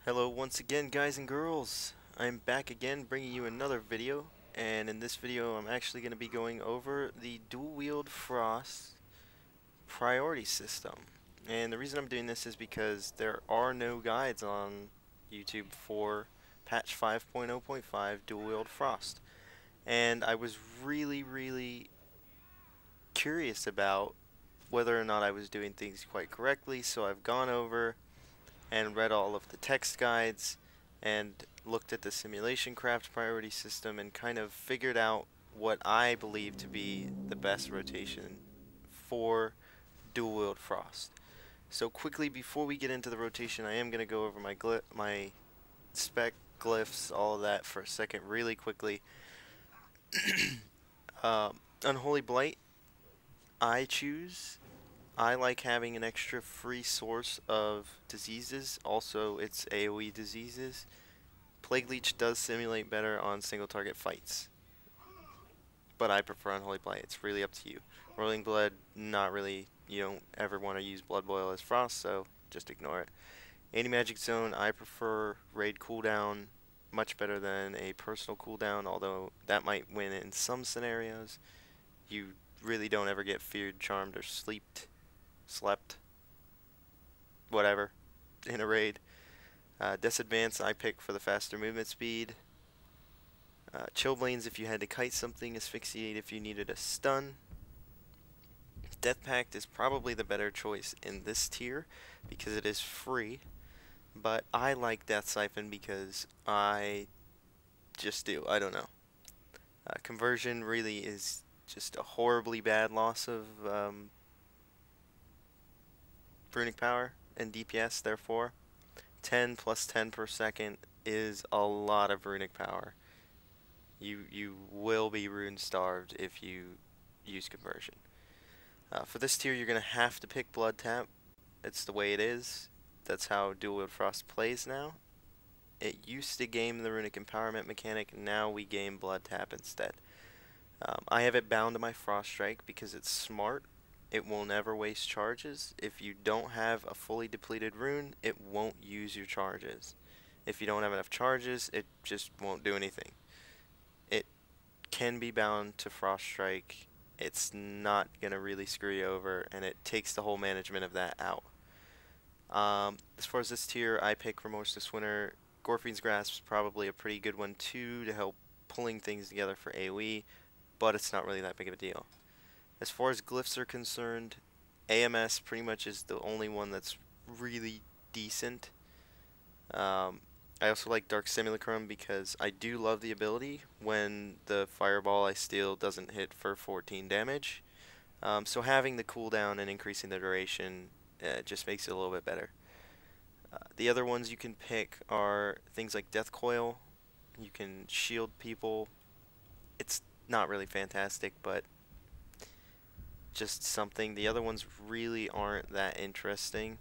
Hello once again, guys and girls. I'm back again bringing you another video, and in this video I'm actually going to be going over the dual-wield Frost priority system. And the reason I'm doing this is because there are no guides on YouTube for patch 5.0.5 dual-wield Frost. And I was really curious about whether or not I was doing things quite correctly, so I've gone over and read all of the text guides and looked at the simulation craft priority system and kind of figured out what I believe to be the best rotation for dual-wield Frost. So quickly, before we get into the rotation, I am going to go over my spec glyphs, all of that for a second really quickly. Unholy Blight, I like having an extra free source of diseases. Also, it's AoE diseases. Plague Leech does simulate better on single target fights, but I prefer Unholy Blight. It's really up to you. Rolling Blood, not really. You don't ever want to use Blood Boil as Frost, so just ignore it. Anti-Magic Zone, I prefer raid cooldown much better than a personal cooldown, although that might win in some scenarios. You really don't ever get feared, charmed, or slept, whatever, in a raid. Disadvance I pick for the faster movement speed. Chillblains if you had to kite something, Asphyxiate if you needed a stun. Death Pact is probably the better choice in this tier because it is free, but I like Death Siphon because I just do. I don't know. Conversion really is just a horribly bad loss of runic power and DPS, therefore 10 plus 10 per second is a lot of runic power. You will be rune starved if you use conversion. For this tier, you're going to have to pick Blood Tap. It's the way it is. That's how Dual Wield Frost plays now. It used to game the runic empowerment mechanic, now we game Blood Tap instead. I have it bound to my Frost Strike because it's smart. It will never waste charges. If you don't have a fully depleted rune, it won't use your charges. If you don't have enough charges, it just won't do anything. It can be bound to Frost Strike. It's not going to really screw you over, and it takes the whole management of that out. As far as this tier, I pick Remorseless Winter. Gorfine's Grasp is probably a pretty good one too to help pulling things together for AoE, but it's not really that big of a deal. As far as glyphs are concerned, AMS pretty much is the only one that's really decent. I also like Dark Simulacrum because I do love the ability when the fireball I steal doesn't hit for 14 damage. So having the cooldown and increasing the duration just makes it a little bit better. The other ones you can pick are things like Death Coil. You can shield people. It's not really fantastic, but just something. The other ones really aren't that interesting.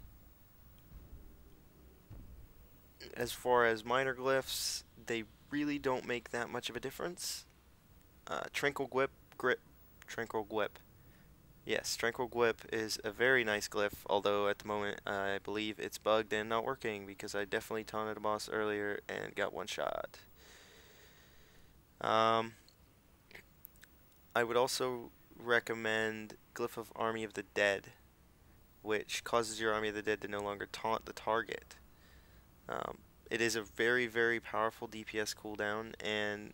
As far as minor glyphs, they really don't make that much of a difference. Tranquil Grip. Yes, Tranquil Grip is a very nice glyph, although at the moment I believe it's bugged and not working because I definitely taunted a boss earlier and got one shot. I would also recommend Glyph of Army of the Dead, which causes your Army of the Dead to no longer taunt the target. It is a very powerful DPS cooldown, and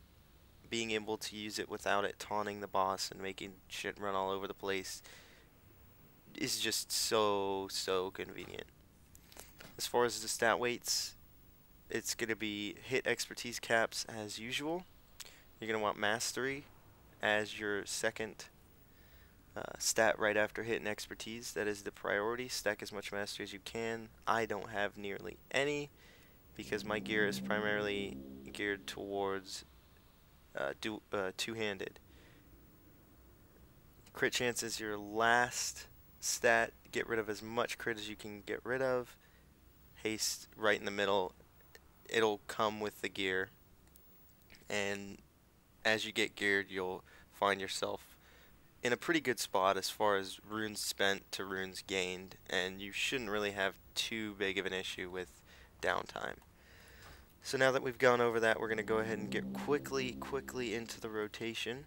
being able to use it without it taunting the boss and making shit run all over the place is just so convenient. As far as the stat weights, it's going to be hit expertise caps as usual. You're going to want mastery as your second stat right after hit and expertise. That is the priority. Stack as much mastery as you can. I don't have nearly any because my gear is primarily geared towards two-handed. Crit chance is your last stat. Get rid of as much crit as you can get rid of. Haste right in the middle. It'll come with the gear, and as you get geared, you'll find yourself in a pretty good spot as far as runes spent to runes gained, and you shouldn't really have too big of an issue with downtime. So now that we've gone over that, we're going to go ahead and get quickly into the rotation.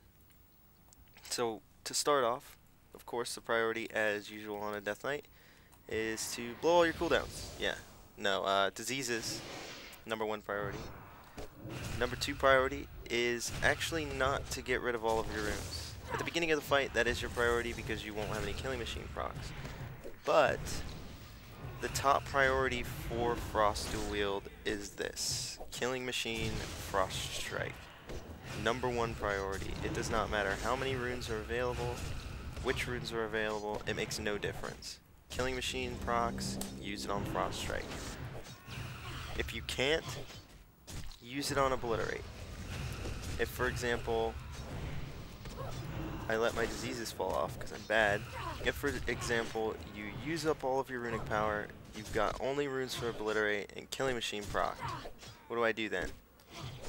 So to start off, of course, the priority, as usual on a Death Knight, is to blow all your cooldowns. Yeah, no, diseases, #1 priority. #2 priority is actually not to get rid of all of your runes. At the beginning of the fight, that is your priority because you won't have any killing machine procs. But the top priority for Frost Dual Wield is this: Killing Machine Frost Strike. #1 priority. It does not matter how many runes are available, which runes are available, it makes no difference. Killing Machine procs, use it on Frost Strike. If you can't, use it on Obliterate. If, for example, I let my diseases fall off because I'm bad, if, for example, you use up all of your runic power, you've got only runes for Obliterate and Killing Machine proc, what do I do then?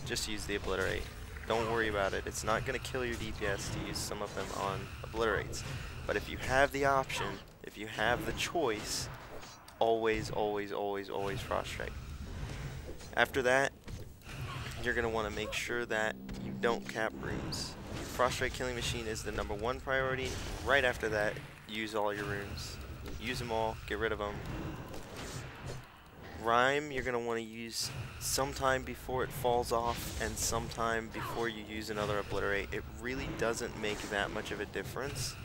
Just use the Obliterate. Don't worry about it. It's not going to kill your DPS to use some of them on Obliterates. But if you have the option, if you have the choice, always Frost Strike. After that, you're going to want to make sure that you don't cap runes. Frost Strike Killing Machine is the #1 priority. Right after that, use all your runes. Use them all, get rid of them. Rime, you're going to want to use sometime before it falls off and sometime before you use another Obliterate. It really doesn't make that much of a difference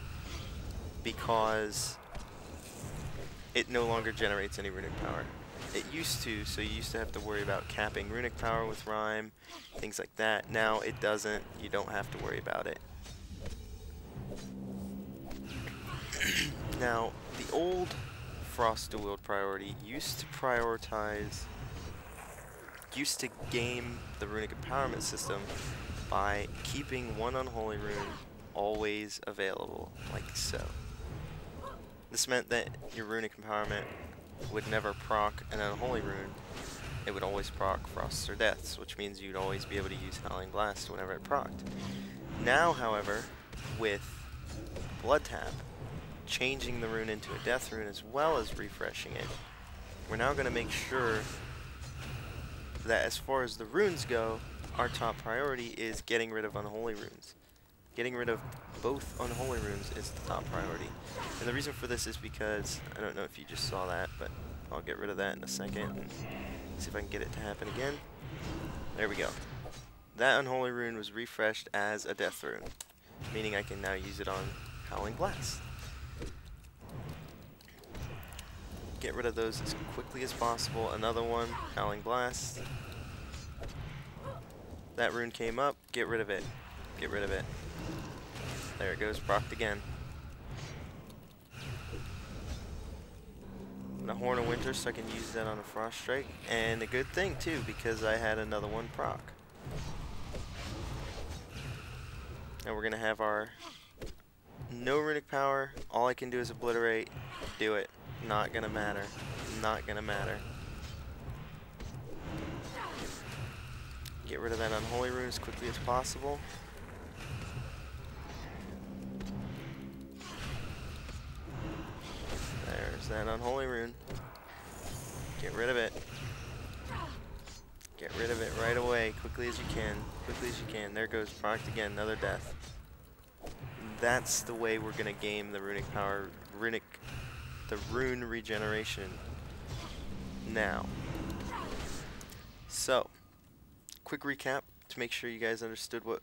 because it no longer generates any runic power. It used to, so you used to have to worry about capping runic power with Rime, things like that. Now it doesn't, you don't have to worry about it. Now, the old Frost Dual Wield priority used to game the runic empowerment system by keeping one unholy rune always available, like so. This meant that your runic empowerment would never proc an unholy rune. It would always proc Frosts or Deaths, which means you'd always be able to use Howling Blast whenever it procced. Now, however, with Blood Tap, changing the rune into a Death rune as well as refreshing it, we're now going to make sure that as far as the runes go, our top priority is getting rid of unholy runes. Getting rid of both unholy runes is the top priority. And the reason for this is because, I don't know if you just saw that, but I'll get rid of that in a second and see if I can get it to happen again. There we go. That unholy rune was refreshed as a Death rune, meaning I can now use it on Howling Blast. Get rid of those as quickly as possible. Another one, Howling Blast. That rune came up, get rid of it. Get rid of it. There it goes, procced again. And a Horn of Winter, so I can use that on a Frost Strike. And a good thing too, because I had another one proc. Now we're gonna have our no runic power. All I can do is Obliterate. Do it. Not gonna matter. Not gonna matter. Get rid of that unholy rune as quickly as possible. There's that unholy rune. Get rid of it. Get rid of it right away, quickly as you can. Quickly as you can. There goes, procced again, another Death. That's the way we're gonna game the runic power, the rune regeneration now. So, quick recap to make sure you guys understood what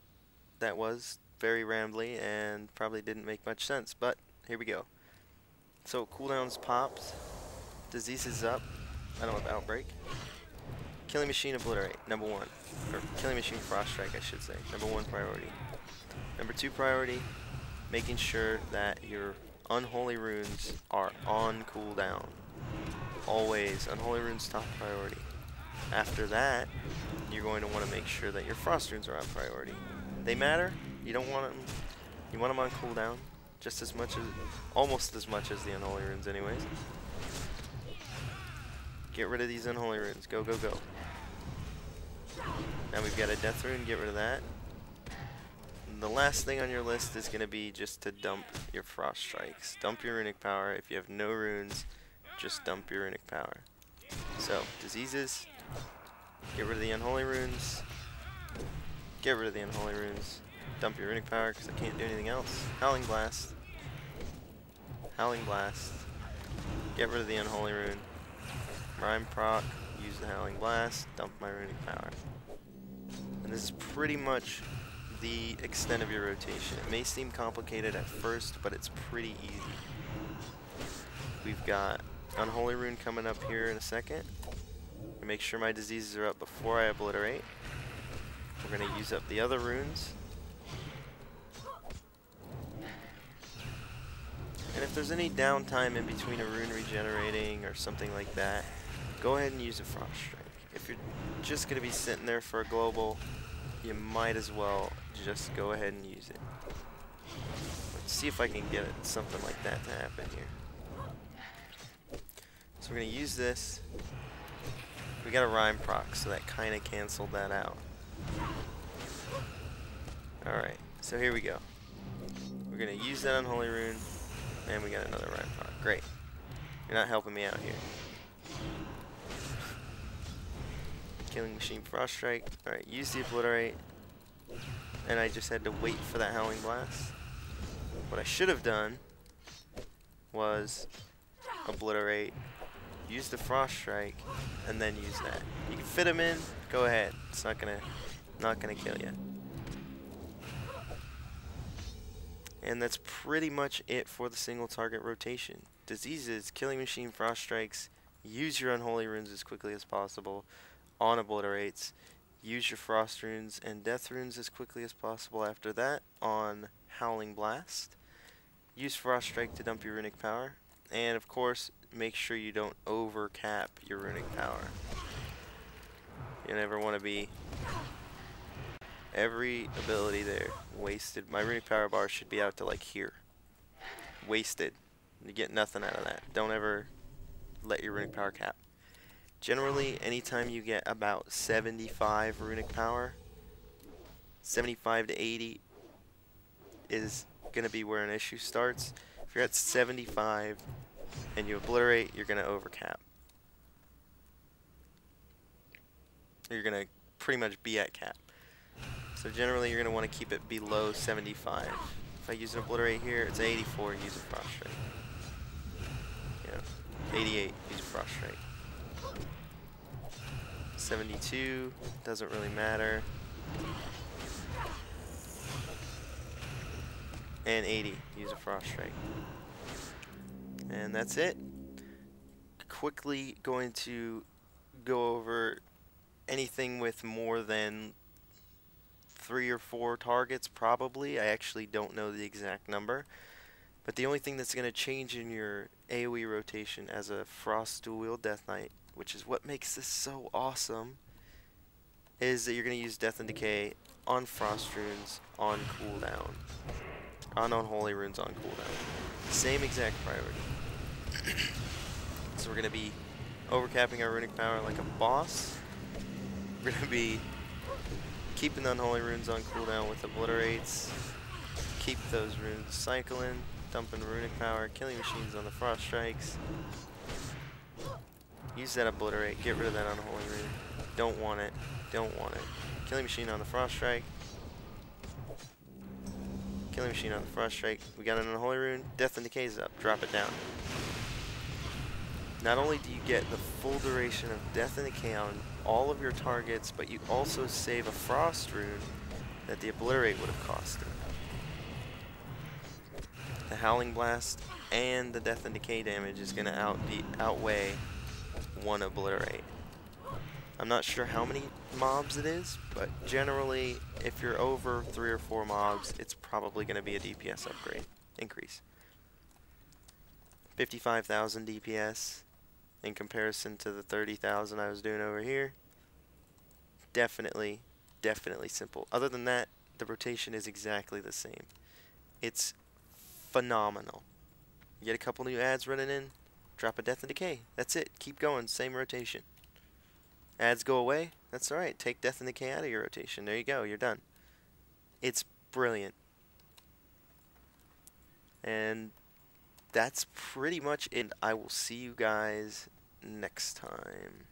that was. Very rambly and probably didn't make much sense, but here we go. So cooldowns popped, diseases up, I don't have Outbreak. Killing Machine Obliterate, #1. Or Killing Machine Frost Strike, I should say, #1 priority. #2 priority, making sure that your unholy runes are on cooldown. Always, unholy runes top priority. After that, you're going to want to make sure that your frost runes are on priority. They matter, you don't want them, you want them on cooldown, just as much as, almost as much as the unholy runes anyways. Get rid of these unholy runes, go, go, go. Now we've got a Death rune, get rid of that. And the last thing on your list is going to be just to dump your Frost Strikes. Dump your runic power. If you have no runes, just dump your runic power. So, diseases, Get rid of the unholy runes. Get rid of the unholy runes. Dump your runic power because I can't do anything else. Howling Blast. Howling Blast. Get rid of the unholy rune. Rime proc. Use the Howling Blast. Dump my runic power. And this is pretty much the extent of your rotation. It may seem complicated at first, but it's pretty easy. We've got Unholy Rune coming up here in a second. Make sure my diseases are up before I obliterate. We're going to use up the other runes. And if there's any downtime in between a rune regenerating or something like that, go ahead and use a Frost Strike. If you're just going to be sitting there for a global, you might as well just go ahead and use it. Let's see if I can get something like that to happen here. So we're going to use this. We got a Rime proc, so that kind of canceled that out. Alright, so here we go. We're going to use that Unholy Rune, and we got another Rime proc. Great. You're not helping me out here. Killing Machine Frost Strike. Alright, use the Obliterate. And I just had to wait for that Howling Blast. What I should have done was Obliterate, use the Frost Strike, and then use that. You can fit him in, go ahead. It's not gonna kill you. And that's pretty much it for the single target rotation. Diseases, Killing Machine, Frost Strikes, use your Unholy Runes as quickly as possible on Obliterates, use your Frost Runes and Death Runes as quickly as possible after that on Howling Blast, use Frost Strike to dump your runic power, and of course make sure you don't overcap your runic power. You never want to be every ability there wasted. My runic power bar should be out to like here. Wasted. You get nothing out of that. Don't ever let your runic power cap. Generally, anytime you get about 75 runic power, 75 to 80 is going to be where an issue starts. If you're at 75 and you obliterate, you're going to overcap. You're going to pretty much be at cap. So generally, you're going to want to keep it below 75. If I use an obliterate here, it's 84, use a Frost Strike. Yeah, 88, use a Frost Strike. 72, doesn't really matter. And 80, use a Frost Strike. And that's it. Quickly going to go over anything with more than 3 or 4 targets, probably. I actually don't know the exact number. But the only thing that's going to change in your AoE rotation as a Frost Dual Wield Death Knight, which is what makes this so awesome, is that you're going to use Death and Decay on Frost Runes on cooldown. On Unholy Runes on cooldown. Same exact priority. So we're going to be overcapping our runic power like a boss. We're going to be keeping the Unholy Runes on cooldown with Obliterates. Keep those runes cycling. Dumping runic power. Killing Machines on the Frost Strikes. Use that Obliterate. Get rid of that Unholy Rune. Don't want it. Don't want it. Killing Machine on the Frost Strike. Killing Machine on the Frost Strike. We got an Unholy Rune. Death and Decay is up. Drop it down. Not only do you get the full duration of Death and Decay on all of your targets, but you also save a Frost Rune that the Obliterate would have costed. The Howling Blast and the Death and Decay damage is going to outweigh one Obliterate. I'm not sure how many mobs it is, but generally, if you're over 3 or 4 mobs, it's probably going to be a DPS upgrade increase. 55,000 DPS in comparison to the 30,000 I was doing over here. Definitely simple. Other than that, the rotation is exactly the same. It's phenomenal. You get a couple new ads running in, drop a Death and Decay. That's it. Keep going. Same rotation. Ads go away. That's alright. Take Death and Decay out of your rotation. There you go. You're done. It's brilliant. And that's pretty much it. I will see you guys next time.